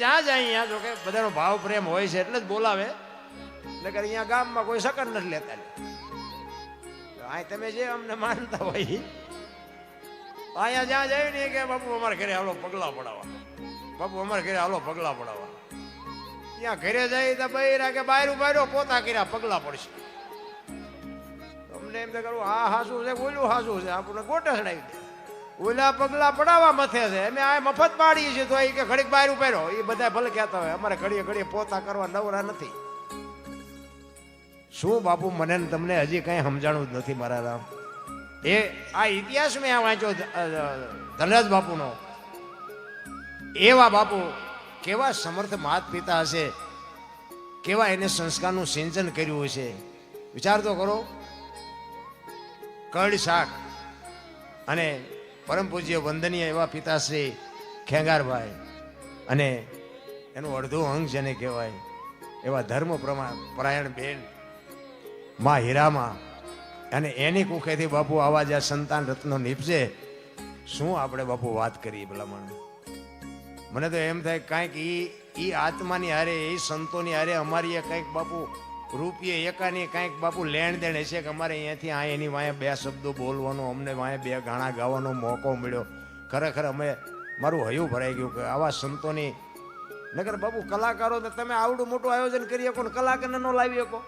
જ્યાં જાય અહીંયા જો કે બધાનો ભાવ પ્રેમ હોય છે એટલે જ બોલાવે, નકર અહીંયા ગામમાં કોઈ સકન નથી લેતા. આ તમે જે અમને માનતા હોય અહીંયા જ્યાં જાય ને કે બાપુ અમારા ઘરે હાલો પગલા પડાવવા, બાપુ અમારા ઘરે હાલો પગલા પડાવવા. ત્યાં ઘરે જાય તો બૈરા કે બાયરું બાયરો પોતા કર્યા પગલા પડશે. તમને એમ તો કરું હા હાસું છે, ઓલું હાસું છે, આપણને ગોટે ચડાવી દે. ઓલા પગલા પડાવવા મથે છે, અમે આ મફત પાડીએ છીએ તો એ કે ઘડીક બાયરું પહેરો. એ બધા ભલે કહેતા હોય અમારે ઘડીએ ઘડીએ પોતા કરવા નવરા નથી. શું બાપુ મને તમને હજી કઈ સમજાણું જ નથી મારા રામ. એ આ ઇતિહાસ મેં વાંચ્યો ધનરાજ બાપુનો. એવા બાપુ કેવા સમર્થ માતા પિતા હશે, કેવા એને સંસ્કારનું સિંચન કર્યું હશે. વિચાર તો કરો. કડ શાક અને પરમ પૂજ્ય વંદનીય એવા પિતાશ્રી ખેંગારભાઈ અને એનું અડધું અંગ જેને કહેવાય એવા ધર્મ પરાયણ બેન માં હીરામાં, અને એની કુખેથી બાપુ આવા જે સંતાન રત્નો નીપજે. શું આપણે બાપુ વાત કરીએ ભલામણ. મને તો એમ થાય કાંઈક ઈ આત્માની હારે, એ સંતોની હારે અમારી કંઈક બાપુ રૂપિયે એકાની કંઈક બાપુ લેણ દેણ હશે કે અમારે અહીંયાથી આ એની વાંહે બે શબ્દો બોલવાનો, અમને વાંહે બે ગાણા ગાવાનો મોકો મળ્યો. ખરેખર અમે મારું હયું ભરાઈ ગયું કે આવા સંતોની. નગર બાપુ કલાકારો તમે આવડું મોટું આયોજન કરી શકો ને કલાકારને ન લાવી શકો.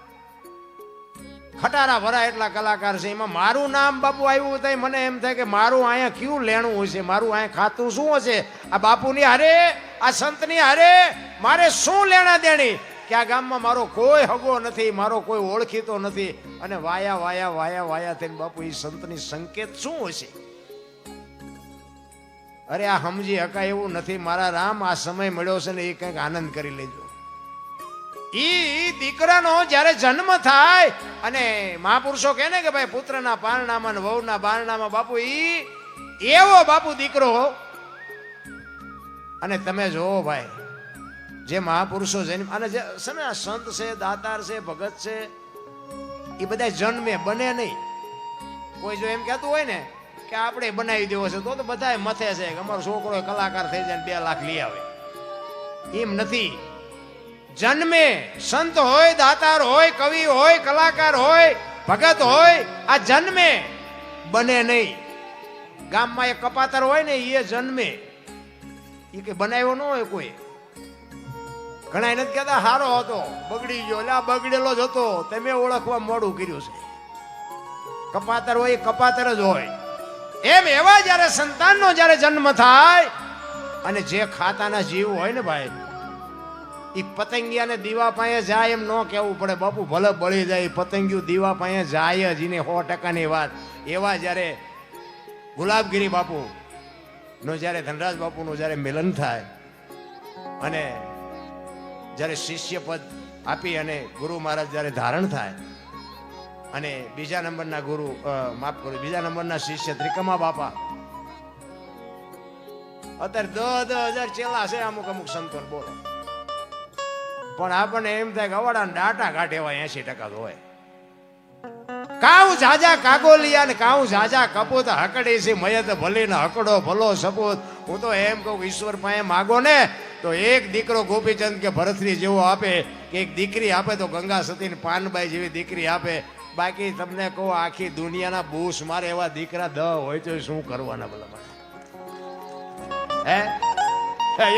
ખટારા ભરા એટલા કલાકાર છે, એમાં મારું નામ બાપુ આવ્યું થાય મને એમ થાય કે મારું અહીંયા કયું લેણું હશે, મારું અહીંયા ખાતું શું હશે. આ બાપુની હારે, આ સંતની હારે મારે શું લેણા દેણી કે આ ગામમાં મારો કોઈ હગો નથી, મારો કોઈ ઓળખીતો નથી, અને વાયા વાયા વાયા વાયા થઈને બાપુ એ સંતની સંકેત શું હશે. અરે આ સમજી હકાય એવું નથી મારા રામ. આ સમય મળ્યો છે ને એ કંઈક આનંદ કરી લેજો. ઈ દીકરાનો જયારે જન્મ થાય અને મહાપુરુષો કહે ને કે ભાઈ પુત્રના પારણામાં ને વહુના બારણામાં, બાપુ ઈ એવો બાપુ દીકરો. અને તમે જોવો ભાઈ જે મહાપુરુષો જન્મ અને જે સંત છે, દાતાર છે, ભગત છે, એ બધા જન્મે બને નહીં. કોઈ જો એમ કહેતું હોય ને કે આપણે બનાવી દેવો છે તો બધા મથે છે કે અમારો છોકરો કલાકાર થઈ જાય 2 લાખ લઈ આવે. એમ નથી. જન્મે સંત હોય, દાતાર હોય, કવિ હોય, કલાકાર હોય, ભગત હોય, આ જન્મે બને નહીં. ગામમાં એક કપાતર હોય ને એ જન્મે, એ કે બનાવ્યો ન હોય કોઈ. ઘણા નથી કહેતા હારો હતો બગડી ગયો, એટલે આ બગડેલો જ હતો, તમે ઓળખવા મોડું કર્યું છે. કપાતર હોય કપાતર જ હોય. એમ એવા જયારે સંતાનનો જયારે જન્મ થાય અને જે ખાતાના જીવ હોય ને ભાઈ, એ પતંગિયાને દીવા પાસે જાય એમ ન કહેવું પડે બાપુ, ભલે બળી જાય પતંગિયું દીવા પાસે જાય જ, એને 100%ની વાત. એવા જ્યારે ગુલાબગીરી બાપુ નો જ્યારે ધનરાજ બાપુનું જ્યારે મિલન થાય અને જ્યારે શિષ્ય પદ આપી અને ગુરુ મહારાજ જ્યારે ધારણ થાય અને બીજા નંબરના ગુરુ માફ કરો બીજા નંબરના શિષ્ય ત્રિકમા બાપા. અત્યારે 10,000 ચેલા છે અમુક અમુક સંતો બોલો, પણ આપણને એમ થાય કે અવાડા ડાટા કાઢે એવા 80% હોય. કાઉ જાજા કાગોલિયા ને કાઉ જાજા કપૂત હકડી છે મયત ભલી ને હકડો ભલો સપૂત. હું તો એમ કહું ઈશ્વર પાસે માગો ને તો એક દીકરો ગોપીચંદ કે ભરતરી જેવો આપે, કે એક દીકરી આપે તો ગંગા સતી ને પાનબાઈ જેવી દીકરી આપે. બાકી તમને કહો આખી દુનિયાના બૂસ મારે એવા દીકરા 10 હોય તો શું કરવાના ભલા. હે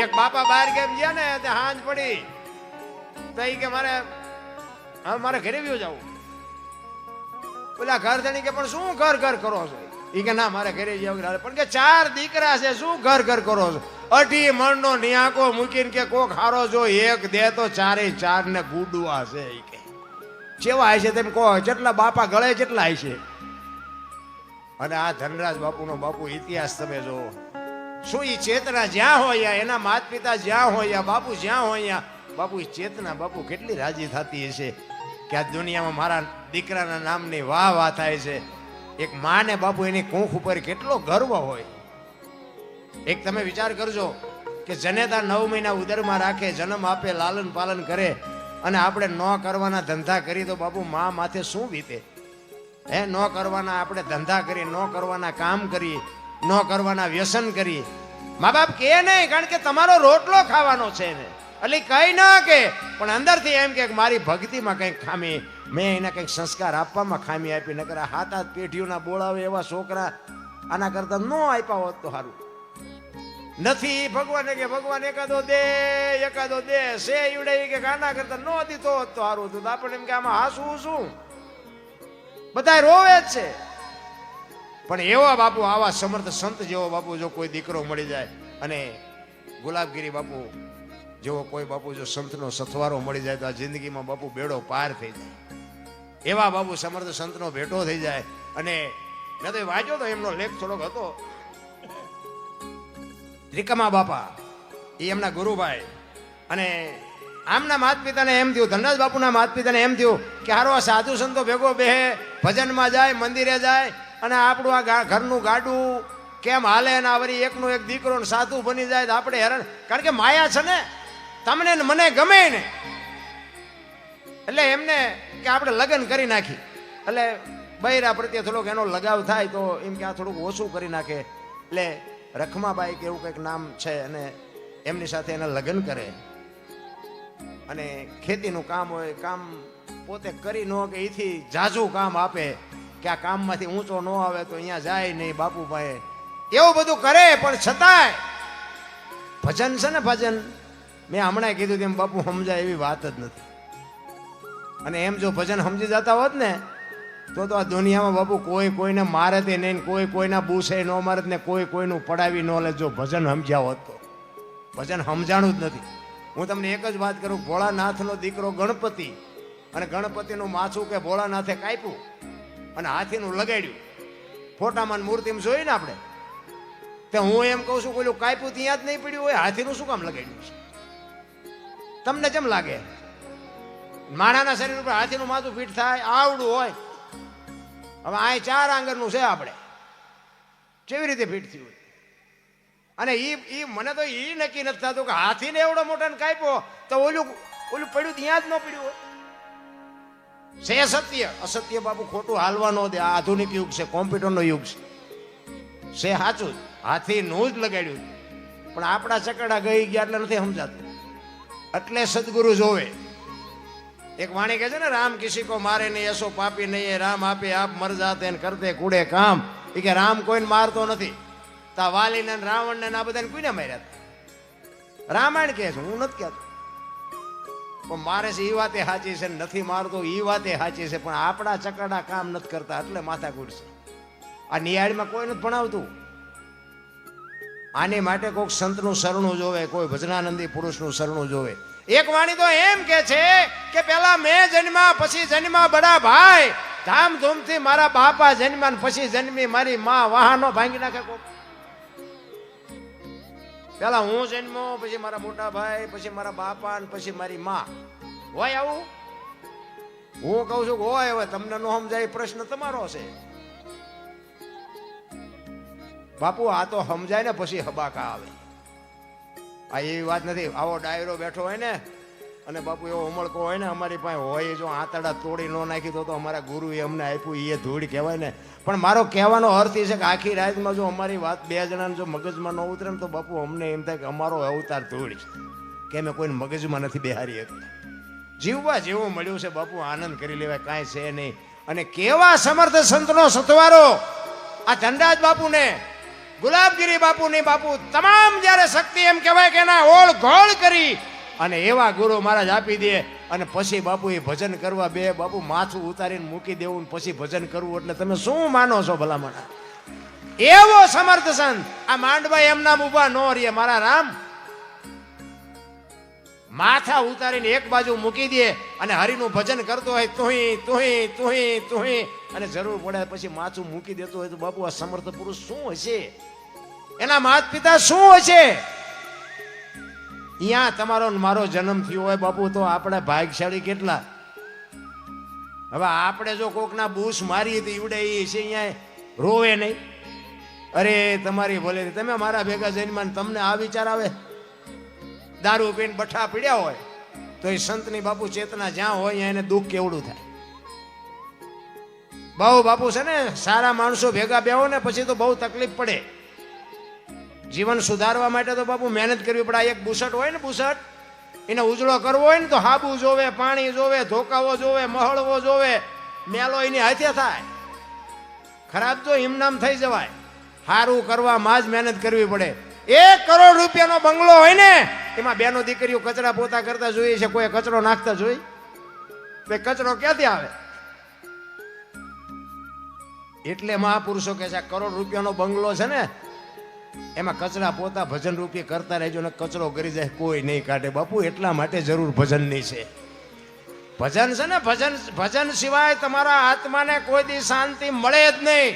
એક બાપા બહાર કેમ ગયા ને તે હાંજ પડી તો એ કે મારે ઘરે વ્યો જવું. પેલા ઘર ધણી કે પણ શું ઘર ઘર કરો છો? એ કે ના મારે ઘરે જવું. પણ કે 4 દીકરા છે શું ઘર ઘર કરો છો? 18 મણનો નિયાકો મૂકીને કે કોક હારો જો એક દે તો 4 ને ગુડવા છે. એ કે કેવા હશે તેમ કહો, જેટલા બાપા ગળે જેટલા હશે. અને આ ધનરાજ બાપુનો બાપુ ઇતિહાસ તમે જો શું એ ચેતના જ્યાં હોય એના માતા પિતા જ્યાં હોય બાપુ જ્યાં હોય બાપુ ચેતના બાપુ કેટલી રાજી થતી હશે કે આ દુનિયામાં મારા દીકરાના નામની વાહ વાહ થાય છે. એક માને બાપુ એની કૂંખ ઉપર કેટલો ગર્વ હોય. એક તમે વિચાર કરજો કે જનેતા 9 મહિના ઉદરમાં રાખે, જન્મ આપે, લાલન પાલન કરે, અને આપણે ન કરવાના ધંધા કરી તો બાપુ મા માથે શું વીતે. હે ન કરવાના આપણે ધંધા કરી, ન કરવાના કામ કરી, ન કરવાના વ્યસન કરી, મા બાપ કે નહીં, કારણ કે તમારો રોટલો ખાવાનો છે ને, એટલે કઈ ના કે, પણ અંદરથી એમ કે મારી ભક્તિમાં કંઈક ખામી, મેં એને કંઈક સંસ્કાર આપવામાં ખામી આપી. નકર હાથ હાથ પેઢીઓના બોલાવે એવા છોકરા આના કરતા ન આપ્યા હોત તો સારું. નથી ભગવાને કે ભગવાન એકાદો દે સે ઈવડે કે આના કરતા ન દીધો હોત તો સારું હતું. આપણે એમ કે આમાં હાસવું શું, બધા રોવે જ છે. પણ એવા બાપુ, આવા સમર્થ સંત જેવો બાપુ જો કોઈ દીકરો મળી જાય, અને ગુલાબગીરી બાપુ જેવો કોઈ બાપુ જો સંતનો સથવારો મળી જાય તો આ જિંદગીમાં બાપુ બેડો પાર થઈ જાય. એવા બાપુ સમર્થ સંતનો ભેટો થઈ જાય. અને મેં તો વાંચ્યો તો એમનો લેખ થોડોક હતો, ત્રિકમા બાપા એ એમના ગુરુભાઈ, અને આમના માત પિતાને એમ થયું, ધનરાજ બાપુના માત પિતાને એમ થયું કે હારો આ સાધુ સંતો ભેગો બેહે, ભજનમાં જાય, મંદિરે જાય, અને આપણું આ ઘરનું ગાડું કેમ હાલે, ને વળી એકનો એક દીકરો સાધુ બની જાય તો આપણે હેરાન. કારણ કે માયા છે ને, તમને ને મને ગમે ને, એટલે એમને કે આપણે લગ્ન કરી નાખી. એટલે બૈરા પ્રત્યે થોડોક એનો લગાવ થાય તો એમ કે આ થોડુંક ઓછું કરી નાખે. એટલે રખમાબાઈ કે એવું કંઈક નામ છે, અને એમની સાથે એને લગ્ન કરે. અને ખેતીનું કામ હોય, કામ પોતે કરી ન કે એથી જાજુ કામ આપે કે આ કામમાંથી ઊંચો ન આવે તો અહીંયા જાય નહીં બાપુભાઈ, એવું બધું કરે. પણ છતાંય ભજન છે ને, ભજન મેં હમણાં કીધું તેમ બાપુ સમજાય એવી વાત જ નથી. અને એમ જો ભજન સમજી જતા હોત ને તો આ દુનિયામાં બાપુ કોઈ કોઈને મારે તે નહીં, કોઈ કોઈના બૂસે ન મારે ને કોઈ કોઈનું પડાવી ન લે. જો ભજન સમજ્યા હોત તો, ભજન સમજાણું જ નથી. હું તમને એક જ વાત કરું, ભોળાનાથનો દીકરો ગણપતિ, અને ગણપતિનું માથું કે ભોળાનાથે કાપ્યું અને હાથીનું લગાડ્યું. ફોટામાં મૂર્તિમાં જોઈ ને આપણે, તે હું એમ કહું છું પેલું કાપ્યું ત્યાં જ નહીં પડ્યું હોય, હાથીનું શું કામ લગાડ્યું છે? તમને કેમ લાગે માણાના શરીર ઉપર હાથીનું માથું ફીટ થાય? આવડું હોય. હવે આ 4 આંગળનું છે, આપણે કેવી રીતે ફીટ થયું? અને ઈ મને તો ઈ નક્કી નથી થતું કે હાથીને એવડો મોટાને કાપ્યો તો ઓલું પડ્યું ત્યાં જ ન પડ્યું હોય. છે સત્ય, અસત્ય બાપુ ખોટું હાલવા ન દે. આ આધુનિક યુગ છે, કોમ્પ્યુટરનો યુગ છે. સાચું હાથીનું જ લગાડ્યું, પણ આપણા ચકડા ગઈ ગયા એટલે નથી સમજાતું. એટલે સદગુરુ જોવે. એક વાણી કહે છે ને, રામ કિસી કો મારે નહીં, એસો પાપી નહીં, રામ આપે આપ મર જાતે કરતે કુડે કામ. એ કે રામ કોઈને મારતો નથી. તા વાલીને રાવણને આ બધાને કોઈને માર્યા હતા? રામાયણ કહે છે, હું નથી કહેતો. પણ મારે છે એ વાતે સાચી છે, નથી મારતો એ વાતે સાચી છે, પણ આપણા ચકડા કામ નથી કરતા એટલે માથા કૂટશે. આ નિયાળમાં કોઈ નથી ભણાવતું. આની માટે કોઈક સંતનું શરણું જોવે, કોઈ ભજનાનંદી પુરુષનું શરણું જોવે. એક વાણી તો એમ કે છે કે પેલા મેં જન્મા પછી જન્મા બડા ભાઈ, ધામધૂમથી મારા બાપા જન્મ્યા પછી જન્મી મારી માં, વાહનો ભાંગી નાખે કોક. પેલા હું જન્મો, પછી મારા મોટા ભાઈ, પછી મારા બાપા, પછી મારી માં. હોય આવું? હું કઉ છું હોય. હવે તમને ન સમજાય પ્રશ્ન તમારો છે બાપુ. આ તો સમજાય ને પછી હબાકા આવે. આ એવી વાત નથી. આવો ડાયરો બેઠો હોય ને, અને બાપુ એવો ઉમળકો હોય ને અમારી પાસે હોય, જો આંતરડા તોડી ન નાખી તો અમારા ગુરુએ અમને આપ્યું એ ધૂળ કહેવાય ને. પણ મારો કહેવાનો અર્થ એ છે કે આખી રાતમાં જો અમારી વાત 2 જણાને જો મગજમાં ન ઉતરે ને તો બાપુ અમને એમ થાય કે અમારો અવતાર ધૂળ છે, કે અમે કોઈને મગજમાં નથી બેહારી શકતા. જીવવા જેવું મળ્યું છે બાપુ, આનંદ કરી લેવાય, કાંઈ છે નહીં. અને કેવા સમર્થ સંતનો સથવારો આ ધનરાજ બાપુને, ગુલાબગીરી બાપુની બાપુ તમામ જ્યારે શક્તિ એમ કહેવાય કે એના ઓળ ઘોળ કરી અને એવા ગુરુ મહારાજ આપી દે. અને પછી બાપુ એ ભજન કરવા બે, બાપુ માથું ઉતારીને મૂકી દેવું, પછી ભજન કરવું, એટલે તમે શું માનો છો ભલામણા? એવો સમર્થ સંત આ માંડવા એમના ઉભા ન રહે. મારા રામ માથા ઉતારીને એક બાજુ મૂકી દે અને હરિનું ભજન કરતો હોય, તુહી અને જરૂર પડે પછી માથું મૂકી દેતો હોય તો બાપુ આ સમર્થ પુરુષ શું હશે? એના માત પિતા શું હશે? અહીંયા તમારો મારો જન્મ થયો હોય બાપુ તો આપણે ભાગ્યશાળી કેટલા. હવે આપણે જો કોકના બૂસ મારીએ તો ઈવડે એ છે અહીંયા રોવે નહીં. અરે તમારી ભલે, તમે મારા ભેગા જઈને તમને આ વિચાર આવે? દારૂ પીને બઠા પીડ્યા હોય તો એ સંતની બાપુ ચેતના જ્યાં હોય એને દુઃખ કેવડું થાય. બહુ બાપુ છે ને, સારા માણસો ભેગા બેહો ને પછી તો બહુ તકલીફ પડે. જીવન સુધારવા માટે તો બાપુ મહેનત કરવી પડે. એક બુસટ હોય ને, બુસટ એને ઉજળો કરવો હોય ને તો હાબુ જોવે, પાણી જોવે, ધોકાવો જોવે, મહળવો જોવે, મેલો એની હાથે થાય. ખરાબ તો હિમનામ થઈ જવાય. સારું કરવામાં જ મહેનત કરવી પડે. 1 કરોડ રૂપિયાનો બંગલો હોય ને એમાં બેનો દીકરીઓ કચરા પોતા કરતા જોઈએ છે, કોઈ કચરો નાખતા જોઈ? કચરો ક્યાંથી આવે? એટલે મહાપુરુષો કહે છે 1 કરોડ રૂપિયાનો બંગલો છે ને એમાં કચરા પોતા ભજન રૂપી કરતા રહેજો ને કચરો કરી જાય કોઈ નહીં કાઢે. બાપુ એટલા માટે જરૂર ભજનની છે. ભજન છે ને, ભજન સિવાય તમારા આત્માને કોઈ દી શાંતિ મળે જ નહીં.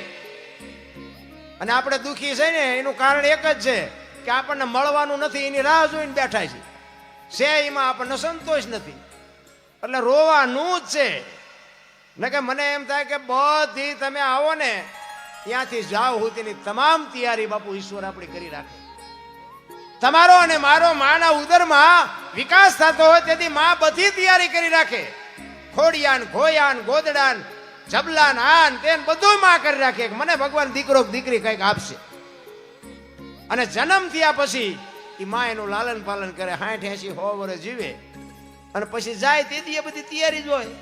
અને આપણે દુઃખી છે ને એનું કારણ એક જ છે કે આપણને મળવાનું નથી, એની રાહ જોઈને બેઠા છે એમાં આપણને સંતોષ નથી, એટલે રોવાનું જ છે. ને કે મને એમ થાય કે બધી તમે આવો ને ત્યાંથી જાઓ સુધીની તમામ તૈયારી બાપુ ઈશ્વર આપણી કરી રાખે. તમારો અને મારો માના ઉદરમાં વિકાસ થતો હોય તેથી માં બધી તૈયારી કરી રાખે. ખોડિયાન, ખોયાન, ગોદડાન, જબલાન, આન તેન બધું માં કરી રાખે. મને ભગવાન દીકરો દીકરી કંઈક આપશે. અને જન્મ થયા પછી એ માં એનું લાલન પાલન કરે, 60, 80, 100 વર્ષ જીવે અને પછી જાય તેથી બધી તૈયારી જ હોય.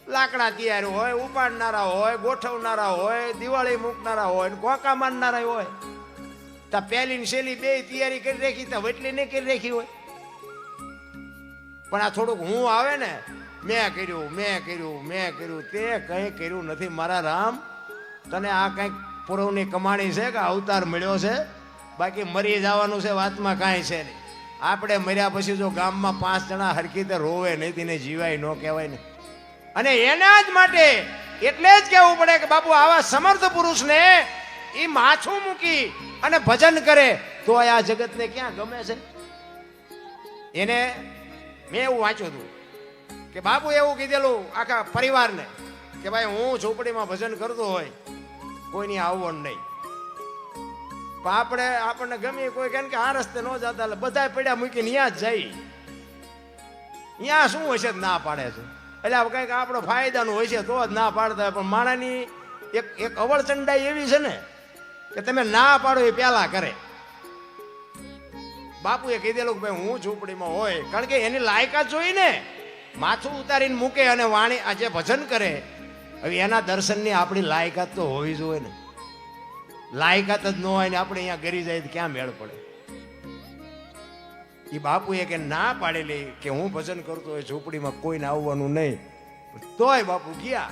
લાકડા તૈયાર હોય, ઉપાડનારા હોય, ગોઠવનારા હોય, દિવાળી મૂકનારા હોય, કોકા મારનારા હોય. તા પહેલી ને છેલ્લી બે તૈયારી કરી રાખી, તા વટલી નહીં કરી રાખી હોય. પણ આ થોડુંક હું આવે ને મેં કર્યું તે કંઈ કર્યું નથી. મારા રામ, તને આ કંઈક પૂરવની કમાણી છે કે અવતાર મળ્યો છે? બાકી મરી જવાનું છે, વાતમાં કાંઈ છે નહીં. આપણે મર્યા પછી જો ગામમાં 5 જણા હરખી રીતે રોવે નહીં તેને જીવાય ન કહેવાય ને. અને એના જ માટે એટલે જ કહેવું પડે કે બાપુ આવા સમર્થ પુરુષને એ માથું મૂકી અને ભજન કરે તો આ જગતને ક્યાં ગમે છે. એને મેં એવું વાંચ્યું હતું કે બાપુ એવું કીધેલું આખા પરિવારને કે ભાઈ હું ઝૂંપડીમાં ભજન કરતો હોય કોઈની આવવાનું નહીં. પણ આપણને ગમે કોઈ કહે કે આ રસ્તે ન જતા એટલે બધા પડ્યા મૂકીને ત્યાં જ જાય. ત્યાં શું હશે ના પાડે છે, એટલે કંઈક આપણો ફાયદાનું હોય છે તો જ ના પાડતા હોય. પણ માણાની એક અવળચંડાઈ એવી છે ને કે તમે ના પાડો એ પહેલા કરે. બાપુએ કીધેલું કે ભાઈ હું ઝૂંપડીમાં હોય, કારણ કે એની લાયકાત જોઈ ને, માથું ઉતારીને મૂકે અને વાણી આજે ભજન કરે. હવે એના દર્શનની આપણી લાયકાત તો હોવી જોઈએ ને. લાયકાત જ ન હોય ને આપણે અહીંયા ગરી જાય તો ક્યાં મેળ પડે. એ બાપુએ કે ના પાડેલી કે હું ભજન કરતો હોય ઝૂંપડીમાં કોઈને આવવાનું નહીં. તોય બાપુ ગયા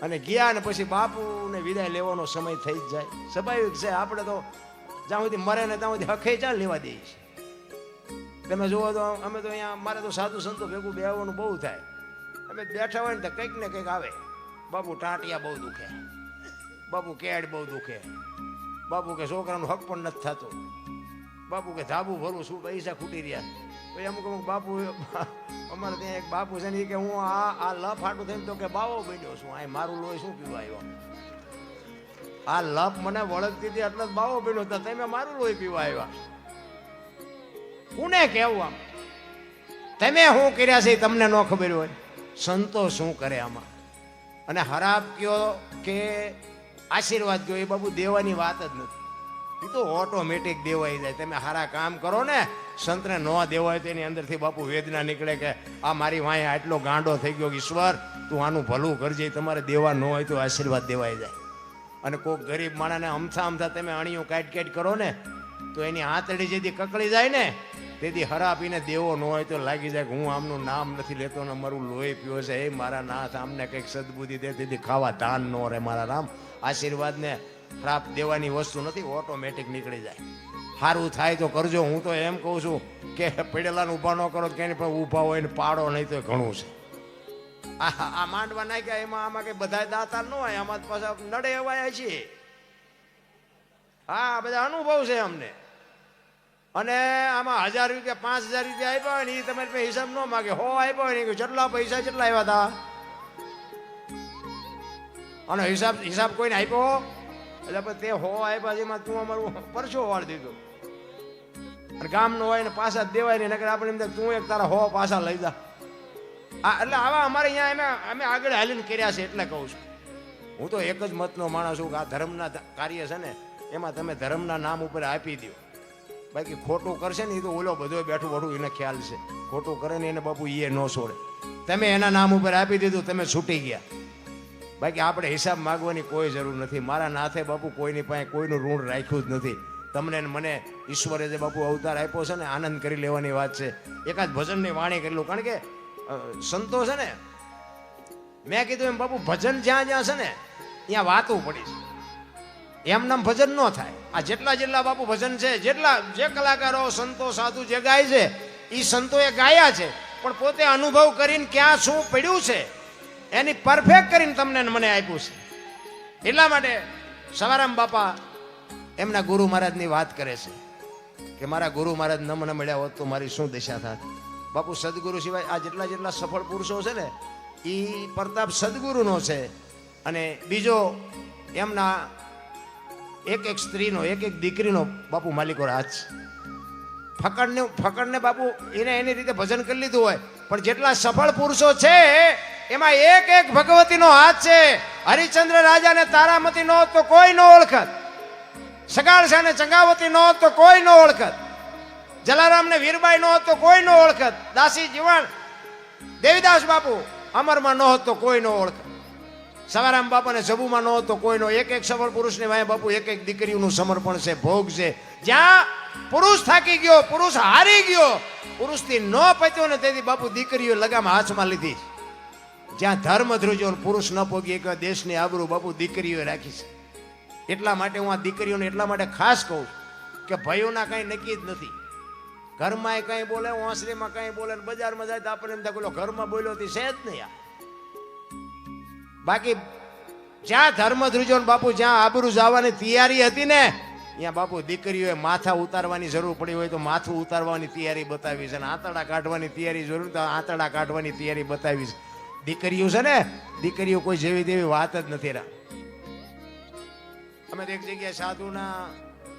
અને પછી બાપુને વિદાય લેવાનો સમય થઈ જ જાય. સ્વાભાવિક છે, આપણે તો જ્યાં સુધી મરે ને ત્યાં સુધી હખે ચાલ લેવા દઈએ છીએ. તમે જુઓ તો અમે તો અહીંયા મારે તો સાધુ સંતો ભેગું બેહવાનું બહુ થાય. અમે બેઠા હોય ને તો કંઈક ને કંઈક આવે. બાપુ ટાંટિયા બહુ દુખે, બાપુ કેડ બહુ દુખે, બાપુ કે છોકરાનું હક પણ નથી થતો, બાપુ કે ધાબુ ભરવું શું પૈસા ખૂટી રહ્યા. પછી અમુક બાપુ અમારે ત્યાં એક બાપુ છે ને કે હું આ લપ હાટું થઈને તો કે બાવો બન્યો છું, આ મારું લોહી શું પીવા આવ્યો. આ લપ મને વળગતી હતી એટલે જ બાવો બન્યો હતો, તમે મારું લોહી પીવા આવ્યા. કોને કહેવું આમ? તમે શું કર્યા છે તમને ન ખબર હોય. સંતો શું કરે આમાં? અને હરાબ કયો કે આશીર્વાદ કયો એ બાપુ દેવાની વાત જ નથી. એ તો ઓટોમેટિક દેવાઈ જાય. તમે સારા કામ કરો ને, સંતને ન દેવાય તો એની અંદરથી બાપુ વેદના નીકળે કે આ મારી વાંહે આટલો ગાંડો થઈ ગયો, ઈશ્વર તું આનું ભલું કરજે. તમારે દેવા ન હોય તો આશીર્વાદ દેવાઈ જાય. અને કોઈક ગરીબ માણસને અમથા તમે અણીઓ કાટ કરો ને તો એની આંતળી જેથી કકળી જાય ને તેથી હરાપીને દેવો ન હોય તો લાગી જાય કે હું આમનું નામ નથી લેતો ને મારું લોહી પીવો છે. એ મારા નાથ આમને કંઈક સદબુદ્ધિ દે તેથી ખાવા દાન ન રહે. મારા રામ, આશીર્વાદને પ્રાપ્ત દેવાની વસ્તુ નથી, ઓટોમેટિક નીકળી જાય. સારું થાય તો કરજો. હું તો એમ કહું છું કે પડેલાને ઊભા ન કરો તો કંઈ પણ ઊભા હોય ને પાડો નહીં તો ઘણું છે. આ માંડવા નાખ્યા એમાં આમાં કઈ બધા દાતા ન હોય, આમાં પાછા નડે એવાય છીએ. હા, બધા અનુભવ છે અમને. અને આમાં 1000 રૂપિયા 5000 રૂપિયા આપ્યા હોય ને એ તમારે પાસે હિસાબ ન માગે. 100 આપ્યા હોય ને જેટલા પૈસા કેટલા આવ્યા હતા અને હિસાબ કોઈને આપ્યો એટલે તે 100 આપ્યા જેમાં તું અમારું પરસો વાળી દીધો. અને ગામનો હોય ને પાછા દેવાય ને નકર આપણે એમ તું એક તારા 100 પાછા લઈ જા. એટલે આવા અમારે અહીંયા અમે આગળ હાલીને કર્યા છે એટલે કહું છું. હું તો એક જ મતનો માણસ છું કે આ ધર્મના કાર્ય છે ને એમાં તમે ધર્મના નામ ઉપર આપી દો. બાકી ખોટું કરશે ને એ તો ઓલો બધો બેઠું બેઠું એને ખ્યાલ છે. ખોટું કરે ને એને બાપુ એ ન છોડે. તમે એના નામ ઉપર આપી દીધું, તમે છૂટી ગયા. બાકી આપણે હિસાબ માગવાની કોઈ જરૂર નથી. મારા નાથે બાપુ કોઈની પાસે કોઈનું ઋણ રાખ્યું જ નથી. તમને ને મને ઈશ્વરે જે બાપુ અવતાર આપ્યો છે ને, આનંદ કરી લેવાની વાત છે. એકાદ ભજનની વાણી કરેલું, કારણ કે સંતો છે ને, મેં કીધું એમ બાપુ ભજન જ્યાં જ્યાં છે ને ત્યાં વાતું પડી છે. એમ નામ ભજન ન થાય. આ જેટલા બાપુ ભજન છે, જે કલાકારો સંતો સાધુ જે ગાય છે એ સંતોએ ગાયા છે, પણ પોતે અનુભવ કરીને ક્યાં શું પડ્યું છે એની પરફેક્ટ કરીને તમને મને આપ્યું છે. એટલા માટે સવારામ બાપા એમના ગુરુ મહારાજની વાત કરે છે કે મારા ગુરુ મહારાજ ન મને મળ્યા હોત તો મારી શું દશા થાત. બાપુ સદગુરુ સિવાય આ જેટલા સફળ પુરુષો છે ને એ પ્રતાપ સદગુરુનો છે. અને બીજો એમના એક સ્ત્રીનો એક દીકરીનો બાપુ માલિકો હાથ છે. ફકડને બાપુ એને એની રીતે ભજન કરી લીધું હોય, પણ જેટલા સફળ પુરુષો છે એમાં એક ભગવતીનો હાથ છે. હરિચંદ્ર રાજાને તારામતી નો તો કોઈ ન ઓળખત, સગાળ શાહને ચંગાવતી નો તો કોઈ ન ઓળખત, જલારામને વીરબાઈ નો તો કોઈ ન ઓળખત, દાસી જીવણ દેવીદાસ બાપુ અમરમાં ન હોત તો કોઈ ન ઓળખત, સવારામ બાપાને જબુમાં ન હોત તો કોઈ નો. એક સફળ પુરુષને વાય બાપુ એક દીકરીઓનું સમર્પણ છે, ભોગ છે. જ્યાં પુરુષ થાકી ગયો, પુરુષ હારી ગયો, પુરુષથી ન પત્યો ને તેથી બાપુ દીકરીઓ લગામ હાથમાં લીધી. જ્યાં ધર્મ ધ્રુજો પુરુષ ન પોગી એક દેશની આબરૂ બાપુ દીકરીઓએ રાખી છે. એટલા માટે હું આ દીકરીઓને એટલા માટે ખાસ કહું કે ભાઈઓના કંઈ નક્કી જ નથી. ઘરમાં કંઈ બોલે, ઓસરીમાં કંઈ બોલે, બજારમાં જાય તો આપણને એમ થાય ઘરમાં બોલ્યો તે છે જ નહીં. બાકી જ્યાં ધર્મ ધ્રુજો બાપુ જ્યાં આબરૂ જવાની તૈયારી હતી ને ત્યાં બાપુ દીકરીઓએ માથા ઉતારવાની જરૂર પડી હોય તો માથું ઉતારવાની તૈયારી બતાવી છે, અને આંતરડા કાઢવાની તૈયારી જરૂર તો આંતરડા કાઢવાની તૈયારી બતાવી છે. દીકરીઓ છે ને, દીકરીઓ કોઈ જેવી તેવી વાત જ નથી. અમે એક જગ્યાએ સાધુના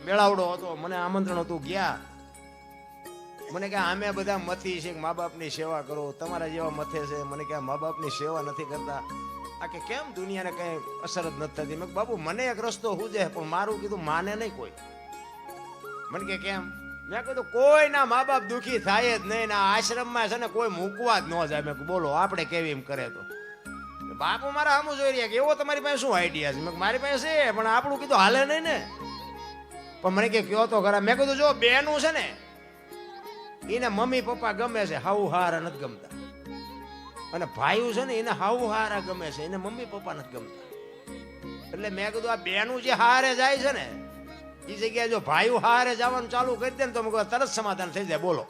મેળાવડો હતો, મને આમંત્રણ હતું, ગયા. મને કે અમે બધા મથી છે, મા બાપની સેવા કરો, તમારા જેવા મથે છે. મને કે મા બાપની સેવા નથી કરતા, આ કે કેમ દુનિયાને કઈ અસર જ નથી થતી. મેં બાપુ મને એક રસ્તો શું છે, પણ મારું કીધું માને નહીં કોઈ. મને કે કેમ? મેં કીધું કોઈના મા બાપ દુખી થાય જ નહીં, ના આશ્રમમાં છે ને કોઈ મૂકવા જ ન જાય. મેં બોલો આપણે કેવી એમ કરે તો બાપુ મારા સામું જોઈ રહ્યા કે એવો તમારી પાસે શું આઈડિયા છે? મેં મારી પાસે છે, પણ આપણું કીધું હાલે નહીં ને. પણ મને કે કયો તો ખરા. મેં કીધું જો બેનું છે ને એને મમ્મી પપ્પા ગમે છે, હાઉ હારા નથી ગમતા, અને ભાઈઓ છે ને એને હાઉ હારા ગમે છે, એને મમ્મી પપ્પા નથી ગમતા. એટલે મેં કીધું આ બેનું જે હારે જાય છે ને એ જગ્યાએ જો ભાઈઓ હારે જવાનું ચાલુ કરી દે ને તો તરત સમાધાન થઈ જાય. બોલો.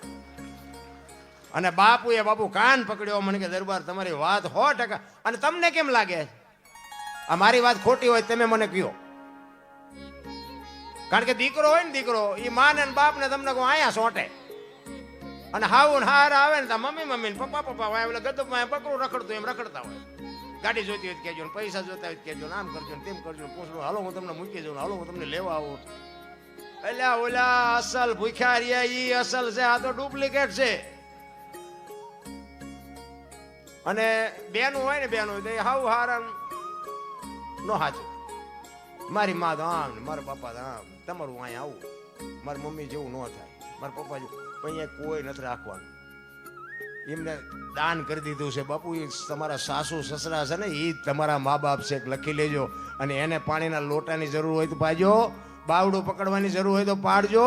અને બાપુએ બાપુ કાન પકડ્યો. મને કે દરબાર તમારી વાત 100%. અને તમને કેમ લાગે આ મારી વાત ખોટી હોય તમે મને કયો? કારણ કે દીકરો હોય ને, દીકરો એ માને ને બાપ ને તમને કહું અહીંયા સોંટે, અને હાવું ને હાર આવે ને મમ્મી મમ્મી ને પપ્પા પપ્પા હોય એટલે ગદબમાં પકડું રખડતું એમ રખડતા હોય. ગાડી જોતી હોય કેજો, પૈસા જોતા હોય કેજો, આમ કરજો તેમ કરજો, પૂછડું હાલો હું તમને મૂકી જાઉં, હાલો હું તમને લેવા આવું. એટલે ઓલા અસલ ભૂખ્યા રહ્યા ઈ અસલ છે, આ તો ડુપ્લિકેટ છે. અને બેનું હોય ને, બેનું હોય હાવ હારા નો સાચું. મારી મા તો આમ, મારા પપ્પા તો આમ, તમારું અહીંયા આવું, મારી મમ્મી જેવું ન થાય, મારા પપ્પા જેવું. અહીંયા કોઈ નથી રાખવાનું. એમને દાન કરી દીધું છે બાપુ. એ તમારા સાસુ સસરા છે ને એ તમારા મા બાપ છે, લખી લેજો. અને એને પાણીના લોટાની જરૂર હોય તો પાજો, બાવડું પકડવાની જરૂર હોય તો પાડજો.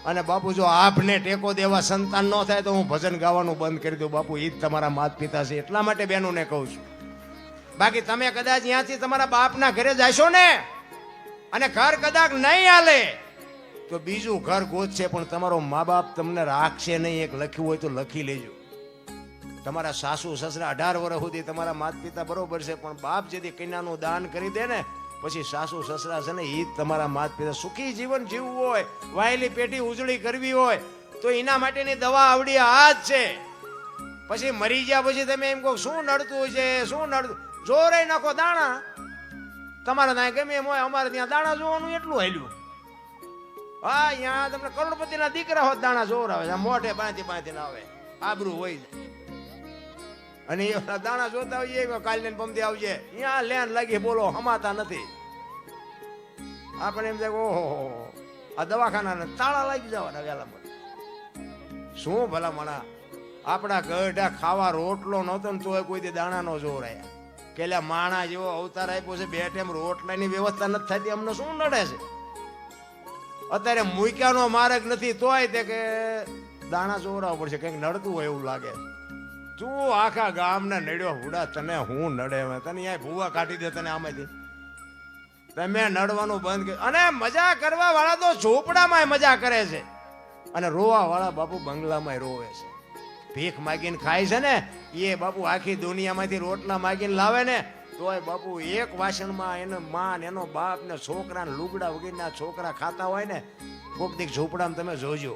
અને બાપુ જો આપને ટેકો દેવા સંતાન ન થાય તો હું ભજન ગાવાનું બંધ કરી દઉં. બાપુ એ જ તમારા માતા પિતા છે. એટલા માટે બહેનોને કહું છું. બાકી તમે કદાચ ત્યાંથી તમારા બાપના ઘરે જશો ને અને ઘર કદાચ નહીં હાલે તો બીજું ઘર ગોતશે, પણ તમારો મા બાપ તમને રાખશે નહીં. એક લખ્યું હોય તો લખી લેજો. તમારા સાસુ સસરા 18 વર્ષ સુધી તમારા માતા પિતા બરોબર છે, પણ બાપ જેથી કન્યાનું દાન કરી દે ને પછી સાસુ સસરા છે ને એ જ તમારા માતા પિતા. સુખી જીવન જીવવું હોય, વાયેલી પેટી ઉજળી કરવી હોય તો એના માટેની દવા આવડી આ જ છે. પછી મરી ગયા પછી તમે એમ કહો શું નડતું છે, શું નડતું? જોરે નાખો દાણા. તમારે ત્યાં ગમે એમ હોય, અમારે ત્યાં દાણા જોવાનું એટલું હેલ્યું. હા, અહીંયા તમને કરોડપતિના દીકરા હોત દાણા જોર આવે, મોઢે બાંધી ના આવે, આબરૂ હોય જાય. અને એ દાણા જોતા હોઈએ કાલે પમદી આવજે, અહીંયા લેન લાગી બોલો હમાતા નથી. આપણે એમ થાય ઓહો આ દવાખાના તાળા લાગી જવાના વેલામાં. શું ભલા મણા આપણા ગઢા ખાવા રોટલો નહોતો ને તોય કોઈ દાણા નો જોર આયા કે માણા જેવો અવતાર આપ્યો છે, 2 ટાઈમ રોટલાની વ્યવસ્થા નથી થતી, અમને શું નડે છે? અત્યારે મૂક્યાનો માર્ગ નથી તોય તે કે દાણા ચોરાવવા પડશે, કંઈક નડતું હોય એવું લાગે. તું આખા ગામને નડ્યો હુડા, તને હું નડે? તને અહીંયા ભૂવા કાઢી દે તને આમાંથી. તમે નડવાનું બંધ કર્યું. અને મજા કરવા વાળા તો ઝોપડામાં મજા કરે છે, અને રોવા વાળા બાપુ બંગલામાં રોવે છે. ભીખ માગીને ખાય છે ને એ બાપુ આખી દુનિયામાંથી રોટલા માગીને લાવે ને તોય બાપુ એક વાસણમાં એનો માં ને એનો બાપ ને છોકરા ને લુગડા વગેરેના છોકરા ખાતા હોય ને કોક દીક ઝોપડામાં તમે જોજો,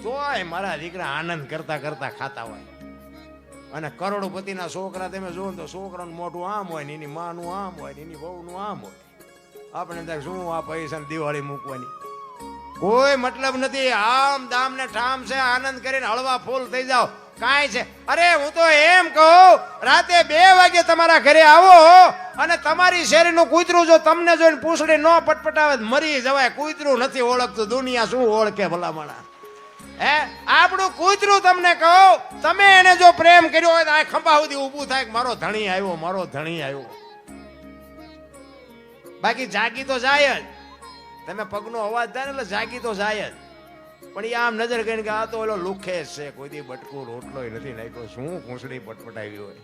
તોય મારા દીકરા આનંદ કરતા કરતા ખાતા હોય. અને કરોડપતિના છોકરા તમે જોવો ને તો છોકરાનું મોઢું આમ હોય ને એની માનું આમ હોય ને એની વહુનું આમ હોય. આપણે ત્યાં શું આ પૈસા દિવાળી મૂકવાની કોઈ મતલબ નથી. આમ દામ ને ઠામ છે, આનંદ કરીને હળવા ફૂલ થઈ જાઓ, કાંઈ છે. અરે હું તો એમ કહું રાતે 2 વાગે તમારા ઘરે આવો અને તમારી શેરીનું કૂતરું જો તમને જોઈને પૂંછડી ન પટપટાવે મરી જવાય. કૂતરું નથી ઓળખતું, દુનિયા શું ઓળખે ભલામણા? હે આપણું કૂતરું તમને કહું, તમે એને જો પ્રેમ કર્યો હોય તો આ ખંભા સુધી ઊભું થાય કે મારો ધણી આવ્યો, મારો ધણી આવ્યો. બાકી જાગી તો જાય જ, તમે પગનો અવાજ થાય ને એટલે જાગી તો જાય જ. પણ એ આમ નજર કરીને કે આ તો ઓલો લુખે છે, કોઈ દી બટકું રોટલો નથી નાખ્યો, શું પૂંછડી પટપટાવી હોય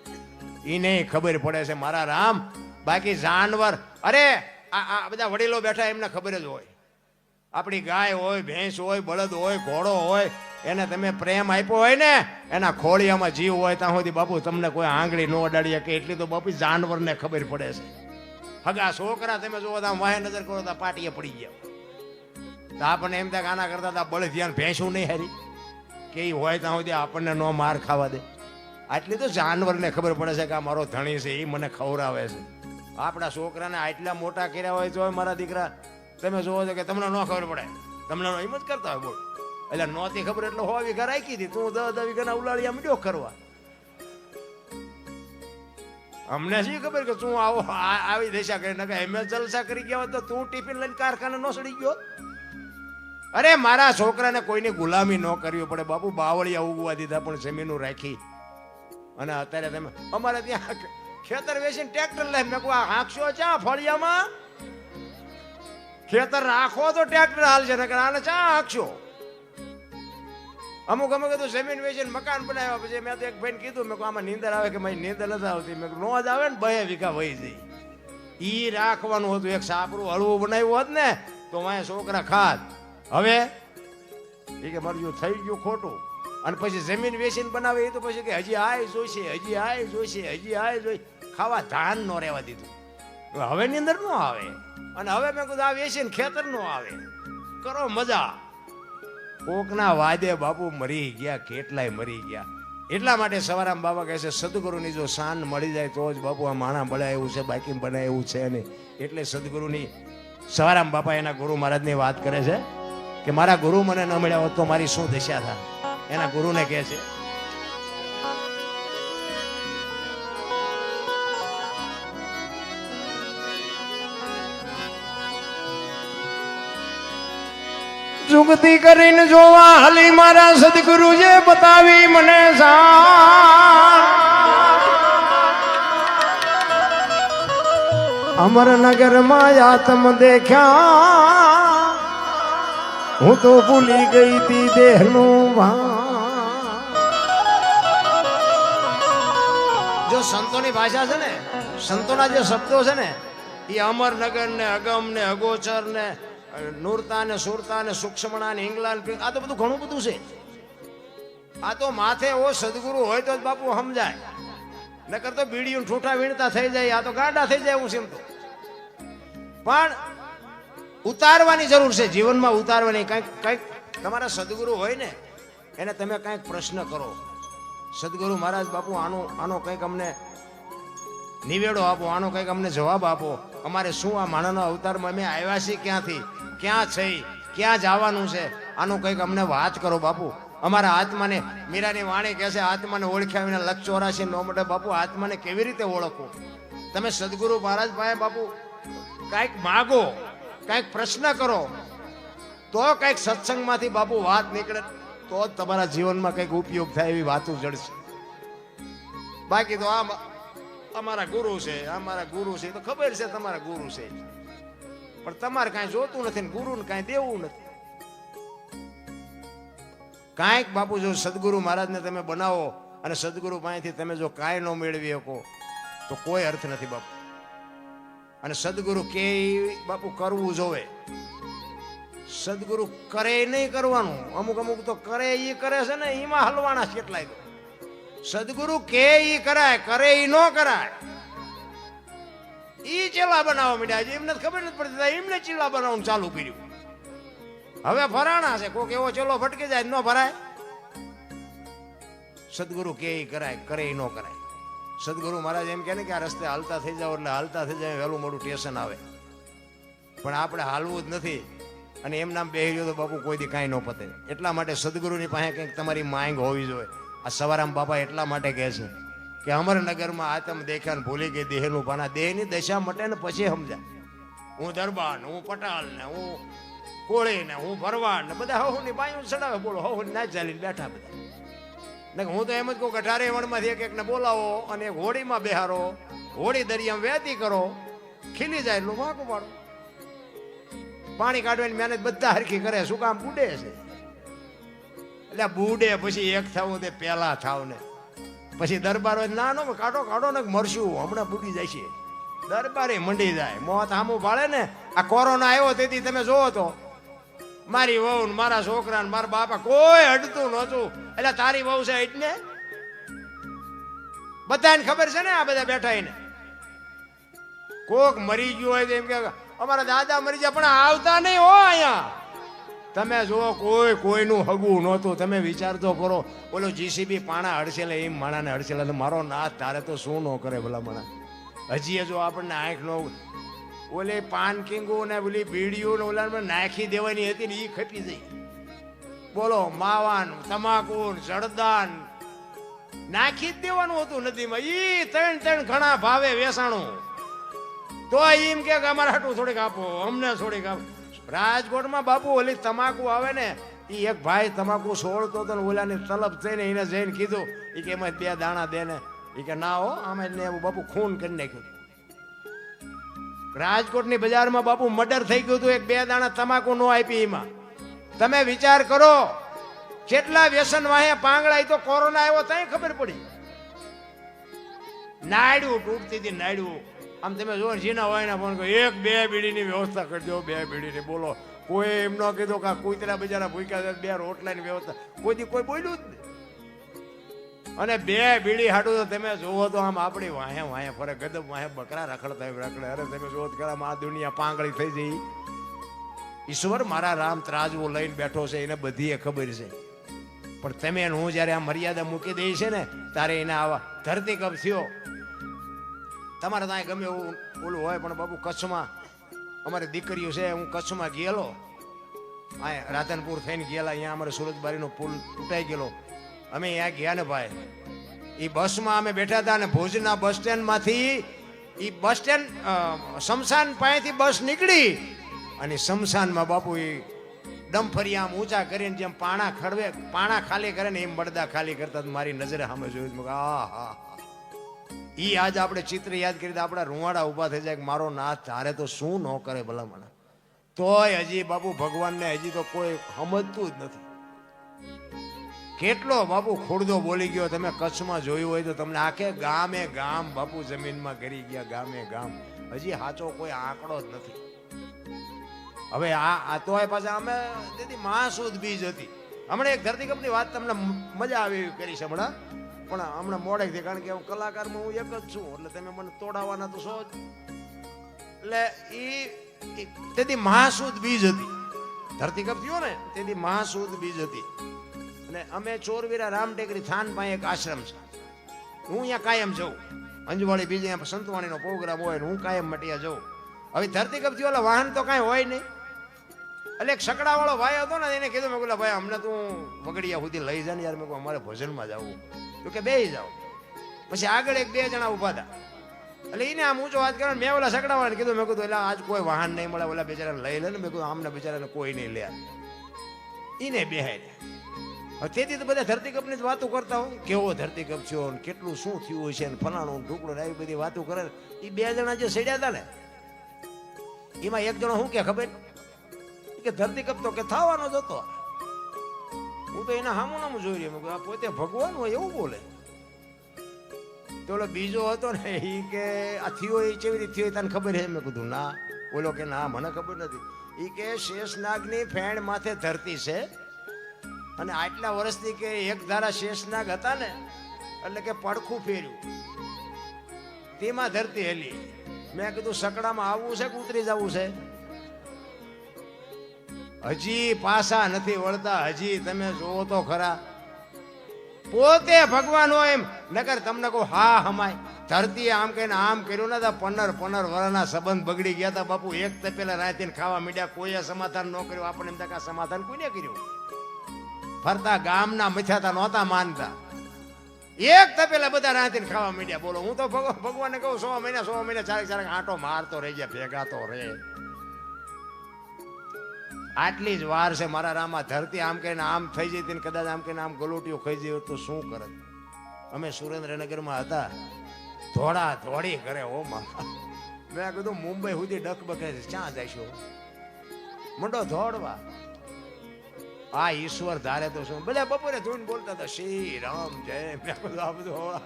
એ નહીં ખબર પડે છે મારા રામ. બાકી જાનવર, અરે આ બધા વડીલો બેઠા એમને ખબર જ હોય. આપણી ગાય હોય, ભેંસ હોય, બળદ હોય, ઘોડો હોય, એને તમે પ્રેમ આપ્યો હોય ને એના ખોળિયામાં જીવ હોય ત્યાં સુધી બાપુ તમને કોઈ આંગળી ન અડાડીએ કે એટલી તો બાપુ જાનવરને ખબર પડે છે. હગા છોકરા તમે જોવો તો વાહે નજર કરો તો પાટીએ પડી ગયા. તો આપણને એમ થાય આના કરતા હતા બળદ ધ્યાન ભેંસું નહીં હારી કે એ હોય ત્યાં સુધી આપણને ન માર ખાવા દે. આટલી તો જાનવરને ખબર પડે છે કે આ મારો ધણી છે, એ મને ખવડાવે છે. આપણા છોકરાને આટલા મોટા કર્યા હોય તો મારા દીકરા તમે જોવો છો કે તમને ન ખબર પડે, તમને એમ જ કરતા હોય. બોલ એટલે નહોતી ખબર એટલે 100 વીઘા રાખી હતી, તું 10 વીઘાના ઉલાળિયા મીડ્યો કરવા. અમને શી ખબર કે તું આવો આવી દશા કરી નાખે. એમ જલસા કરી ગયા હોય તો તું ટિફિન લઈને કારખાને નો સડી ગયો. અરે મારા છોકરાને કોઈની ગુલામી ન કરવી પડે બાપુ. બાવળિયા ઉગવા દીધા પણ જમીનું રાખી. અને અત્યારે તમે અમારે ત્યાં ખેતર વેચીને ટ્રેક્ટર લઈ મેં કહું હાંકશો ચા ફળિયામાં? ખેતર રાખો તો ટ્રેક્ટર હાલશે, નકર આને ચા હાંકશો? અમુક અમુક તો જમીન વેચીને મકાન બનાવ્યા પછી મેં તો એક ભાઈને કીધું, મેં આમાં નીંદર આવે કે મારી નીંદર નથી આવતી. મેં નો જ આવે ને 2 વીઘા વહી જાય. ઈ રાખવાનું હતું. એક સાપરું હળવું બનાવ્યું હોત ને તો મારા છોકરા ખાત. હવે એ કે મારું થઈ ગયું ખોટું. અને પછી જમીન વેચીને બનાવે એ તો પછી કે હજી આય જોઈશે, હજી આય જોઈશે, હજી આય જોઈ. ખાવા ધાન નો રહેવા દીધું. હવે નીંદર નો આવે. અને હવે મેં કીધું આ વેચીને ખેતર નો આવે, કરો મજા. કોકના વાદે બાપુ મરી ગયા, કેટલાય મરી ગયા. એટલા માટે સવારામ બાબા કહે છે સદગુરુની જો શાન મળી જાય તો જ બાપુ આ માણા બળાય એવું છે, બાકી બનાય એવું છે નહીં. એટલે સદગુરુની સવારામ બાપા એના ગુરુ મહારાજની વાત કરે છે કે મારા ગુરુ મને ન મળ્યા હોત તો મારી શું દશા થાય. એના ગુરુને કહે છે જુગતી કરીને જોવા હાલી મારા સદગુરુએ બતાવી મને અમરનગર માં આત્મ દેખ્યા, હું તો ભૂલી ગઈ તી દેહનું જો સંતોની ભાષા છે ને, સંતોના જે શબ્દો છે ને એ અમરનગર ને અગમ ને અગોચર ને નૂરતા ને સુરતા ને સૂક્ષ્મણા ને ઇંગ્લાન્ડ, આ તો બધું ઘણું બધું છે. આ તો માથે ઓ સદગુરુ હોય તો જ બાપુ સમજાય, નકર તો બીડીયું ઠૂઠા વીણતા થઈ જાય, આ તો ગાંડા થઈ જાય. હું સમજો પણ ઉતારવાની જરૂર છે, જીવનમાં ઉતારવાની. કંઈક તમારા સદગુરુ હોય ને એને તમે કંઈક પ્રશ્ન કરો, સદગુરુ મહારાજ બાપુ આનો કંઈક અમને નિવેડો આપો, આનો કંઈક અમને જવાબ આપો. અમારે શું આ માણસનો અવતારમાં અમે આવ્યા છીએ, ક્યાંથી ક્યાં છે, ક્યાં જવાનું છે, આનું કંઈક અમને વાત કરો બાપુ. અમારા આત્માને, મીરાની વાણી કહે છે આત્માને ઓળખ્યા વિના 184 નો મળે બાપુ. આત્માને કેવી રીતે ઓળખવું? તમે સદગુરુ મહારાજ પાસે બાપુ કાંઈક માગો, કાંઈક પ્રશ્ન કરો તો કાંઈક સત્સંગમાંથી બાપુ વાત નીકળે તો જ તમારા જીવનમાં કંઈક ઉપયોગ થાય એવી વાતો જડશે. બાકી તો આમ અમારા ગુરુ છે, અમારા ગુરુ છે, તો ખબર છે તમારા ગુરુ છે, પણ તમારે કાંઈ જોતું નથી ને ગુરુને કાંઈ દેવું નથી. કાંઈક બાપુ જો સદગુરુ મહારાજને તમે બનાવો અને સદગુરુ પાસેથી તમે જો કાંઈ ન મેળવી શકો તો કોઈ અર્થ નથી બાપુ. અને સદગુરુ કે બાપુ કરવું જોવે. સદગુરુ કરે નહીં કરવાનું, અમુક અમુક તો કરે એ કરે છે ને એમાં હલવાના કેટલાય. તો સદગુરુ કે ઈ કરાય, કરે ઈ ન કરાય. ઈ ચેલા બનાવવા માંડ્યા, એમને ખબર નથી પડતી, એમને ચેલા બનાવવાનું ચાલુ કર્યું. હવે ફરાણા છે, કોક એવો ચેલો ફટકી જાય ન ભરાય. સદગુરુ કે ઈ કરાય, કરે ઈ ન કરાય. સદગુરુ મહારાજ એમ કહે ને કે આ રસ્તે હાલતા થઈ જાવ એટલે હાલતા થઈ જાય, વહેલું મોડું સ્ટેશન આવે. પણ આપણે હાલવું જ નથી અને એમ નામ બેહી રહ્યો તો બાપુ કોઈ દી કાંઈ ન પતે. એટલા માટે સદગુરુની પાસે કંઈક તમારી માંગ હોવી જોઈએ. આ સવારામ બાપા એટલા માટે કહે છે કે અમરનગરમાં આતમ દેખ્યા ભૂલી ગઈ દેહનું પાના. દેહની દશા મટે ને પછી સમજા. હું દરબાર ને, હું પટાલ ને, હું કોળી ને, હું ભરવાડ ને, બધા હવની બાયું ચડાવે. બોલો હવની ના ચાલીને બેઠા બધા. હું તો એમ જ કહું કે 18 વણમાંથી એક એકને બોલાવો અને એક હોડીમાં બેહારો, હોડી દરિયામાં વહેતી કરો, ખીલી જાય એટલું વાંકું પાડો. પાણી કાઢવાની મહેનત બધા હરખી કરે, શું કામ બુડે છે? એટલે બુડે પછી એક થવું તે પેલા થાવ ને પછી દરબાર ના નો કાઢો કાઢો ને મરશું હમણાં બુડી જાય છે. દરબારે મંડી જાય, મોત સામું ભાળે ને. આ કોરોના આવ્યો તેથી તમે જોવો તો મારી વહુ ને મારા છોકરા ને મારા બાપા કોઈ હટતું નહોતું. એટલે તારી વહુ છે એટલે બધાને ખબર છે ને, આ બધા બેઠા એને કોક મરી ગયો હોય તો એમ કે અમારા દાદા મરી ગયા, પણ આવતા નહીં હો અહીંયા. તમે જુઓ કોઈ કોઈનું હગું નહોતું. તમે વિચાર તો કરો, ઓલો જીસીબી પાણા હડસેલે એમ માણાને હડસેલે મારો નાથ તારે તો શું ન કરે ભલા માણા. હજી જો આપણને આંખ નો ઓલે પાન કિંગુ ને ઓલી બીડીઓ ને ઓલા નાખી દેવાની હતી ને એ ખપી જઈ. બોલો માવાન તમાકુ જડદાન નાખી જ દેવાનું હતું નદીમાં. ઈ ત્રણ ઘણા ભાવે વેસાણું તો એમ કે અમારે હાટું થોડીક આપો, અમને થોડીક આપો. રાજકોટમાં બાપુ ઓલી તમાકુ આવે ને એ એક ભાઈ તમાકુ છોડતો હતો ને ઓલાની તલબ થઈને એને જઈને કીધું એ કે એમાં 2 દાણા દે ને. એ કે ના હો આમાં ને એવું બાપુ ખૂન કરી નાખ્યું. રાજકોટની બજારમાં બાપુ મર્ડર થઈ ગયું હતું, 1-2 દાણા તમાકુ નો આપી એમાં. તમે વિચાર કરો કેટલા વ્યસન વાહે પાંગળાય. તો કોરોના આવ્યો ત્યાં ખબર પડી. નાયડું તૂટતી હતી નાયડું. આમ તમે જો જીના હોય ને ફોન કરો 1-2 બીડીની વ્યવસ્થા કરી દો, 2 બીડીની. બોલો કોઈ એમ ન કીધું કે કૂતરા બજારા ભૂખ્યા છે 2 રોટલાની વ્યવસ્થા. કોઈ બોલ્યું જ નહીં. અને 2 બીડી હાટું તો તમે જોવો તો આમ આપણી વાહે વાહે ફરે ગદબ વાહે બકરા રખડતા રખડે. અરે તમે જોવો કે આ દુનિયા પાંગળી થઈ જઈ. ઈશ્વર મારા રામ ત્રાજવો લઈને બેઠો છે, એને બધી એ ખબર છે. પણ તમે હું જયારે આ મર્યાદા મૂકી દઈ છે ને તારે એને આવા ધરતીકંપ થયો. તમારે ત્યાં ગમે એવું ઓલું હોય પણ બાપુ કચ્છમાં અમારી દીકરીઓ છે. હું કચ્છમાં ગયેલો, અહીંયા રાધનપુર થઈને ગયેલા. અહીંયા અમારે સુરતબારીનો પુલ તૂટાઈ ગયેલો. અમે અહીંયા ગયા ને ભાઈ, એ બસમાં અમે બેઠા હતા અને ભુજના બસ સ્ટેન્ડમાંથી એ બસ સ્ટેન્ડ શમશાન પાસેથી બસ નીકળી અને શમશાનમાં બાપુ એ ડમફરિયા આમ ઊંચા કરીને જેમ પાણા ખડવે પાણા ખાલી કરે ને એમ બળદા ખાલી કરતા મારી નજરે સામે જોયું. આ હા ઈ આજ આપણે ચિત્ર યાદ કરી તો આપણા રૂવાડા ઉભા થઈ જાય કે મારો નાથ તારે તો શું ન કરે ભલામણા. તોય હજી બાપુ ભગવાનને હજી તો કોઈ સમજતું જ નથી. કેટલો બાપુ ખુરદો બોલી ગયો. તમે કચ્છમાં જોયું હોય તો તમને આખે ગામે ગામ બાપુ જમીનમાં ગરી ગયા, ગામે ગામ. હજી સાચો કોઈ આંકડો જ નથી. હવે આ તો પાછા અમે તેથી મહાસુદ બીજ હતી. હમણાં એક ધરતીકંપની વાત તમને મજા આવી કરી છે હમણાં, પણ હમણાં મોડેકથી, કારણ કે હું કલાકારમાં હું એક જ છું એટલે તમે મને તોડાવવાના તો છો જ. એટલે એ તેથી મહાસુદ બીજ હતી. ધરતીકંપ થયો ને તેથી મહાસુદ બીજ હતી. અને અમે ચોરવીરા રામટેકરી થાન પાસે એક આશ્રમ છે. હું અહીંયા કાયમ જાઉં. અંજવાળી બીજે અહીંયા સંતવાણીનો પ્રોગ્રામ હોય ને હું કાયમ મટીયા જાઉં. હવે ધરતીકંપ થયો એટલે વાહન તો કાંઈ હોય નહીં. એટલે એક સકડાવાળો ભાઈ હતો ને એને કીધું મેં ભાઈ અમને તું વગડિયા સુધી લઈ જાય ને યાર. મેં કહું અમારે ભજનમાં જવું. તો કે બેસી જાઓ. પછી આગળ 1-2 જણા ઉભા હતા. એટલે એને આમ ઊંચો વાત કરે. મેં ઓલા સકડાવાળાને કીધું, મેં કીધું એટલે આજ કોઈ વાહન નહીં મળે, ઓલા બિચારાને લઈ લે ને. મેં કીધું આમને બિચારાને કોઈ નહીં લે, એને બેહાય. તેથી તો બધા ધરતીકપની જ વાતો કરતા હોય, કેવો ધરતીકપ થયો ને કેટલું શું થયું છે ને ફલાણું ઢુકડું ને આવી બધી વાતો કરે. એ બે જણા જે સડ્યા હતા ને એમાં એક જણો શું કે ખબર કે ધરતીકપ તો કે થવાનો જ હતો. હું તો એના હામું નામું જોઈ રહ્યો, આ પોતે ભગવાન હોય એવું બોલે. તો ઓલો બીજો હતો ને એ કે આ થયો એ કેવી રીતે થયો તને ખબર છે? મેં કીધું ના. ઓલો કે ના મને ખબર નથી. એ કે શેષનાગની ફેણ માથે ધરતી છે અને આટલા વર્ષથી કે એક ધારા શેષનાગ હતા ને એટલે કે પડખું ફેર્યું તેમાં ધરતી હેલી. મેં કીધું સકડામાં આવવું છે કે ઉતરી જવું છે? હજી પાછા નથી વળતા. હજી તમે જોવો તો ખરા, પોતે ભગવાન હોય એમ. નકર તમને કહું હા હમાય ધરતીએ આમ કહીને આમ કર્યું ને 15 વર્ષના સંબંધ બગડી ગયા હતા બાપુ. એક તપેલા રાતીને ખાવા મીડ્યા, કોઈએ સમાધાન ન કર્યું. આપણે એમ તક સમાધાન કોઈને કર્યું? ફરતા ગામના મથ્યાતા નહોતા માનતા, એક તપેલા બધા રાતીને ખાવા મીડ્યા. બોલો, હું તો ભગવાનને કહું 100 મહિના ચારેક આંટો મારતો રહી ગયા, ભેગા તો રે. આટલી જ વાર છે મારા રામા. ધરતી આમ કહીને આમ થઈ જતી ને કદાચ આમ કહીને આમ ગલોટીઓ ખાઈ જઈ તો શું કરે? અમે સુરેન્દ્રનગરમાં હતા, ધોળા ધોળી કરે હો માં. મેં કીધું મુંબઈ સુધી ડકબકે છે, ક્યાં જઈશું? મંડો દોડવા. આ ઈશ્વર ધારે તો શું. બધા બપોરે ધૂન બોલતા હતા શ્રી રામ જય. મેં કીધું આ બધું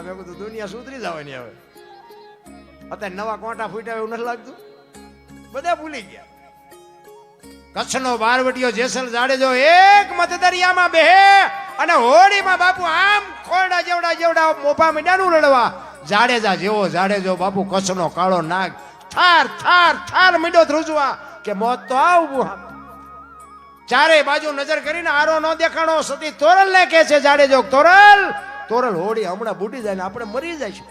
મેં કીધું દુનિયા સુધરી જવાની હવે. અત્યારે નવા કોટા ફૂટ્યા એવું નથી લાગતું? બધા ભૂલી ગયા. કચ્છનો બારવટીયો જેસલ જાડેજો એક મતદરિયામાં બેહે અને હોળીમાં બાપુ આમ ખોરડા જેવડા મોભા મીંડાનું રડવા. જાડેજા જેવો જાડેજો બાપુ, કચ્છનો કાળો નાગ થાર મીંડો ધ્રુજવા કે મોત તો આવું. ચારે બાજુ નજર કરીને આરો ન દેખાણો. સતી તોરલ ને કે છે જાડેજો, તોરલ હોળી હમણાં બુડી જાય ને આપણે મરી જઈશું.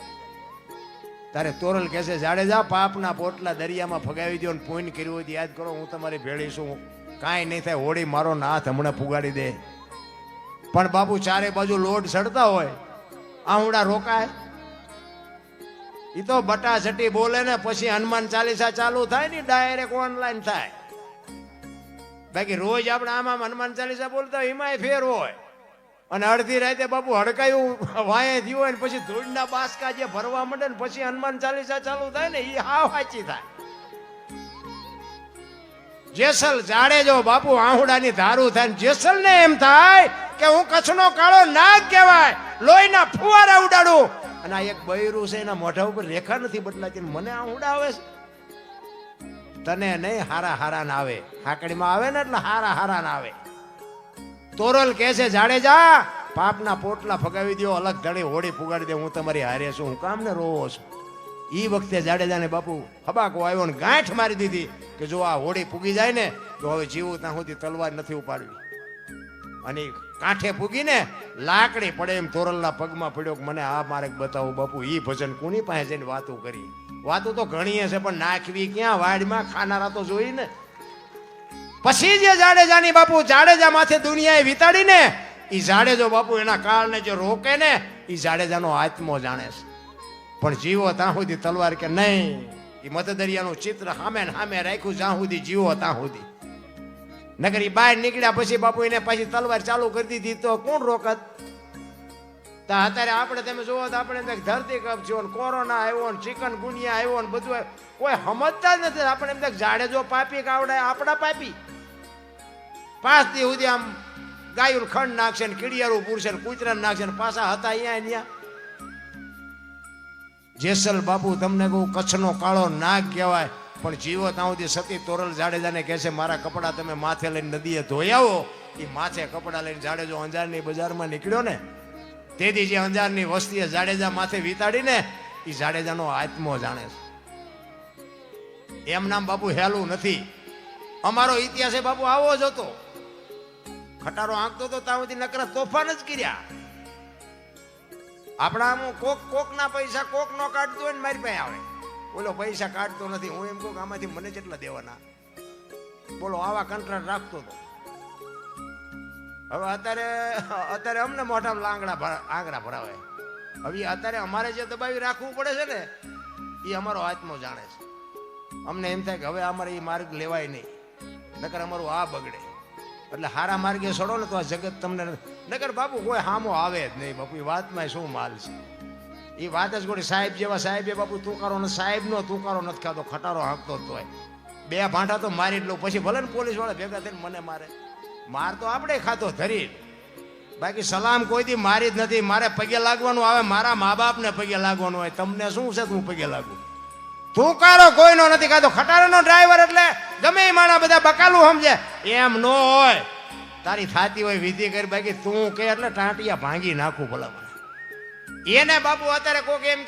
તારે તોરલ કહે છે જાડેજા પાપના પોટલા દરિયામાં ફગાવી દો ને પૂન કર્યું હોય યાદ કરો, હું તમારી ભેળી છું. કાંઈ નહીં થાય, હોળી મારો નાથ હમણાં પુગાડી દે. પણ બાપુ ચારે બાજુ લોટ ચડતા હોય, આહુડા રોકાય. એ તો બટાસટી બોલે ને પછી હનુમાન ચાલીસા ચાલુ થાય ને ડાયરેક્ટ ઓનલાઈન થાય. બાકી રોજ આપણે આમાં હનુમાન ચાલીસા બોલતા હોય એમાંય ફેર હોય. અને અડધી રાતે બાપુ હડકાયું વાંયે થયું હોય ને પછી ધૂળના બાસકા જે ભરવા માંડે ને પછી હનુમાન ચાલીસા ચાલુ થાય ને એ હાવ સાચી થાય. જેસલ જાડેજો બાપુ આહુડાની ધારું થાય. જેસલ ને એમ થાય કે હું કચ્છનો કાળો નાગ કહેવાય, લોહીના ફુવારા ઉડાડું. અને આ એક બૈરું છે એના મોઢા ઉપર રેખા નથી બદલાતી, મને આહુડા આવે છે. તને નહીં હારા ના આવે, હાકડીમાં આવે ને એટલે હારા ના આવે. તોરલ કહે છે જાડેજા પાપના પોટલા ફગાવી દો, અલગ ધડે હોળી ફુગાડી દે, હું તમારી હારે છું, હું કામ ને રોવો છું. એ વખતે જાડેજાને બાપુ હબાકો આવ્યો ને ગાંઠ મારી દીધી કે જો આ હોળી ફૂગી જાય ને તો હવે જીવું ત્યાં સુધી તલવાર નથી ઉપાડવી. અને કાંઠે ફૂગીને લાકડી પડે એમ તોરલના પગમાં પડ્યો કે મને આ મારે બતાવું બાપુ. ઈ ભજન કોની પાસે જઈને વાતો કરી? વાતો તો ઘણી હશે પણ નાખવી ક્યાં? વાડમાં ખાનારા તો જોઈ ને. પછી જે જાડેજાની બાપુ જાડેજા માથે દુનિયાએ વિતાડી ને એ જાડેજો બાપુ એના કાળને જે રોકે ને એ જાડેજાનો આત્મો જાણે છે. પણ જીવો ત્યાં સુધી તલવાર કે નહીં. એ મતદરિયાનું ચિત્ર સામે રાખ્યું જ્યાં સુધી જીવો ત્યાં સુધી. નગર એ બહાર નીકળ્યા પછી બાપુ એને પાછી તલવાર ચાલુ કરી દીધી તો કોણ રોકત? અત્યારે આપણે તમે જોવો તો આપણે ધરતી કપ થયો ને કોરોના આવ્યો ને ચિકન ગુનિયા આવ્યો ને બધું કોઈ સમજતા જ નથી. આપણે એમ જાડેજો પાપી કાવડે આપણા પાપી. 5 દી સુધી આમ ગાયું ખંડ નાખશે ને કીડિયારું પૂરશે ને કૂતરાને નાખશે ને પાછા હતા અહીંયા. જેસલ બાપુ તમને કહું કચ્છનો કાળો નાગ કહેવાય. પણ જીવો ત્યાં સુધી સતી તોરલ જાડેજાને કહે છે મારા કપડા તમે માથે લઈને નદીએ ધોઈ આવો. એ માથે કપડા લઈને જાડેજો અંજારની બજારમાં નીકળ્યો ને તેથી જે અંજારની વસ્તીએ જાડેજા માથે વિતાડીને એ જાડેજાનો આત્મો જાણે છે. એમ નામ બાપુ હેલું નથી. અમારો ઇતિહાસ બાપુ આવો જ હતો. ખટારો આંકતો તો ત્યાં સુધી નકરા તોફાન જ કર્યા. આપણા આમ કોક ના પૈસા કોક નો કાઢતો હોય ને મારી પાસે આવે, બોલો પૈસા કાઢતો નથી. હું એમ કહું કે આમાંથી મને કેટલા દેવાના? બોલો આવા કંટ્રાક્ટ રાખતો હતો. હવે અત્યારે અમને મોઢામાં આંગળા ભરાવે. હવે અત્યારે અમારે જે દબાવી રાખવું પડે છે ને એ અમારો આત્મો જાણે છે. અમને એમ થાય કે હવે અમારે એ માર્ગ લેવાય નહીં, નકર અમારું આ બગડે. એટલે હારા માર્ગે સડો ને તો આ જગત તમને, નકર બાપુ કોઈ હામો આવે જ નહીં બાપુ. એ વાતમાં શું માલ છે? એ વાત જ ગોળી. સાહેબ જેવા સાહેબે બાપુ તુકારો ને સાહેબનો તુકારો નથી ખાતો, ખટારો હાંકતો જ હોય. બે ભાંઠા તો મારી જ લઉં, પછી ભલે ને પોલીસ વાળા ભેગા થઈને મને મારે. માર તો આપણે ખાતો ધરી, બાકી સલામ કોઈ દી મારી જ નથી. મારે પગે લાગવાનું આવે, મારા મા બાપને પગે લાગવાનું હોય. તમને શું છે તું પગે લાગુ? તુકારો કોઈનો નથી ખાતો. ખટારાનો ડ્રાઈવર એટલે ગમે એ માણા બધા બકાલું સમજે, એમ ન હોય. તારી થાતી હોય વિધિ કરી, બાકી તું કે એટલે ટાંટિયા ભાંગી નાખું ભલા મને. એને બાપુ અત્યારે કોક એમ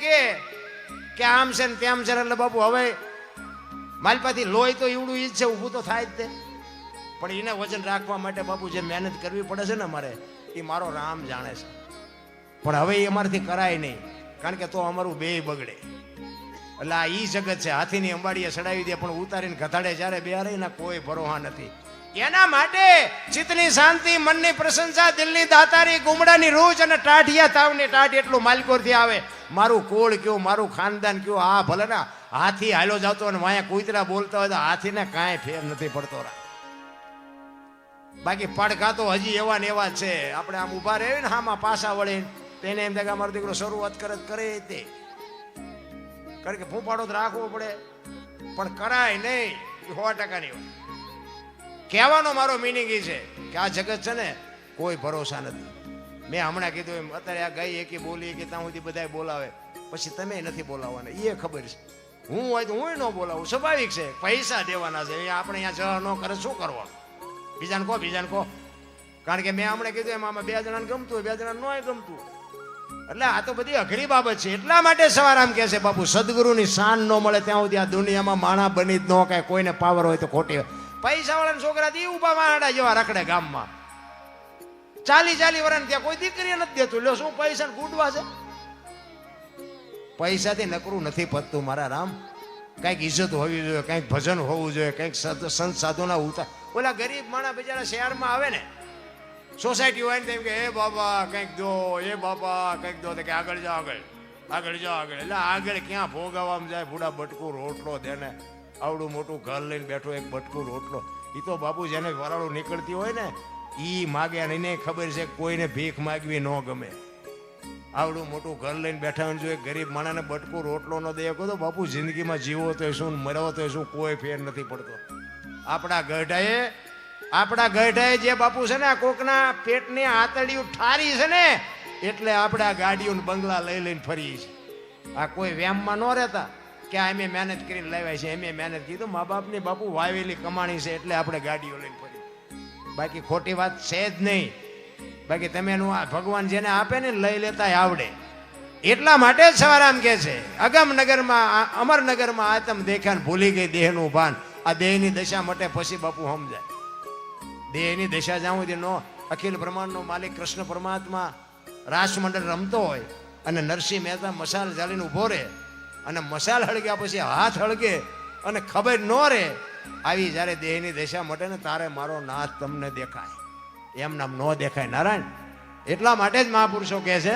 કે આમ છે ને તેમ છે, એટલે બાપુ હવે માલપાથી લોહી તો ઈવડું ઈ જ છે, ઊભું તો થાય જ તે. પણ એને વજન રાખવા માટે બાપુ જે મહેનત કરવી પડે છે ને અમારે, એ મારો રામ જાણે છે. પણ હવે એ અમારાથી કરાય નહીં, કારણ કે તો અમારું બેય બગડે. એટલે આ ઈ જગત છે, હાથીની અંબાડીએ ચડાવી દે પણ ઉતારીને ગધાડે જ્યારે બેહારે એના કોઈ ભરોહા નથી. એના માટે ચિત્તની શાંતિ, મનની પ્રશંસા, દિલની દાતારી, ગુમડાની રૂચ અને ટાઢિયા તાવની ટાઢ એટલું માલકોરથી આવે. મારું કોળ કયું, મારું ખાનદાન કયું. આ ભલે ને હાથી હાલો જતો અને વાયા કૂતરા બોલતા હોય તો હાથીને કાંઈ ફેર નથી પડતો. બાકી પડઘા તો હજી એવા ને એવા છે. આપણે આમ ઉભા રહે ને હામાં પાછા વળે, તેને એમ થાય કે અમારો દીકરો શરૂઆત કરે તે, કારણ કે ફૂંપાડો તો રાખવો પડે, પણ કરાય નહીં. 100%ની વાત. કહેવાનો મારો મિનિંગ એ છે કે આ જગત છે ને કોઈ ભરોસા નથી. મેં હમણાં કીધું એમ, અત્યારે આ ગઈ એકી બોલી કે ત્યાં સુધી બધા બોલાવે, પછી તમે નથી બોલાવવાના, એ ખબર છે. હું હોય તો હું ન બોલાવું, સ્વાભાવિક છે. પૈસા દેવાના છે, આપણે અહીંયા જળ ન કરે શું કરવાનું? બીજાને કહો. કારણ કે મેં હમણાં કીધું એમ, આમાં 2 જણાને ગમતું હોય, 2 જણાને નોય ગમતું. એટલે આ તો બધી અઘરી બાબત છે. એટલા માટે સવારામ કહે છે બાપુ, સદગુરુની શાન ન મળે ત્યાં સુધી આ દુનિયામાં માણા બની જ ન કાંઈ. કોઈને પાવર હોય તો ખોટી. પૈસા વાળાના છોકરા દી ઉભા વાહડા જેવા રખડે ગામમાં, 40 વર્ષ ત્યાં કોઈ દીકરી નથી દેતું. લ્યો શું પૈસા ગુડવા છે? પૈસાથી નકરું નથી પતતું મારા રામ. કંઈક ઇજ્જત હોવી જોઈએ, કંઈક ભજન હોવું જોઈએ, કંઈક સંત સાધુના ઉતાર. ઓલા ગરીબ માણા બિચારા શહેરમાં આવે ને, સોસાયટી હોય ને તેમ કે એ બાબા કંઈક દો, એ બાબા કંઈક દો, કે આગળ જાઓ. એટલે આગળ ક્યાં ભોગાવામાં જાય? ભૂડા બટકું રોટલો દે ને, આવડું મોટું ઘર લઈને બેઠો એક બટકું રોટલો. એ તો બાપુ જેને વરાળું નીકળતી હોય ને એ માગે. અને એને ખબર છે કોઈને ભીખ માગવી ન ગમે. આવડું મોટું ઘર લઈને બેઠા હોય, જો એક ગરીબ માણસને બટકું રોટલો ન દે તો બાપુ જિંદગીમાં જીવો તો શું, મરવો તો શું, કોઈ ફેર નથી પડતો. આપણા ગઢાએ જે બાપુ છે ને આ કોકના પેટની આતડિયું ઠારી છે ને, એટલે આપણે આ ગાડીઓ બંગલા લઈને ફરીએ છીએ. આ કોઈ વ્યામમાં ન રહેતા કે અમે મહેનત કરીને લાવ્યા છે, અમે મહેનત કીધું. મા બાપની બાપુ વાવેલી કમાણી છે એટલે આપણે ગાડીઓ લઈને ફરી. બાકી ખોટી વાત છે જ નહીં. બાકી તમે આ ભગવાન જેને આપે ને લઈ લેતા આવડે. એટલા માટે જ સવારામ કહે છે, અગમનગરમાં અમરનગરમાં આતમ દેખાને ભૂલી ગઈ દેહનું ભાન. આ દેહની દશા માટે પછી બાપુ સમજાય. દેહની દશા જાઉં તેનો અખિલ બ્રહ્માંડનો માલિક કૃષ્ણ પરમાત્મા રાસમંડળ રમતો હોય અને નરસિંહ મહેતા મસાલ ચાલીને ઊભો રહે, અને મસાલ હળગ્યા પછી હાથ હળગે અને ખબર ન રહે. આવી જ્યારે દેહની દશા મટે ને તારે મારો નાથ તમને દેખાય, એમ નામ ન દેખાય નારાયણ. એટલા માટે જ મહાપુરુષો કહે છે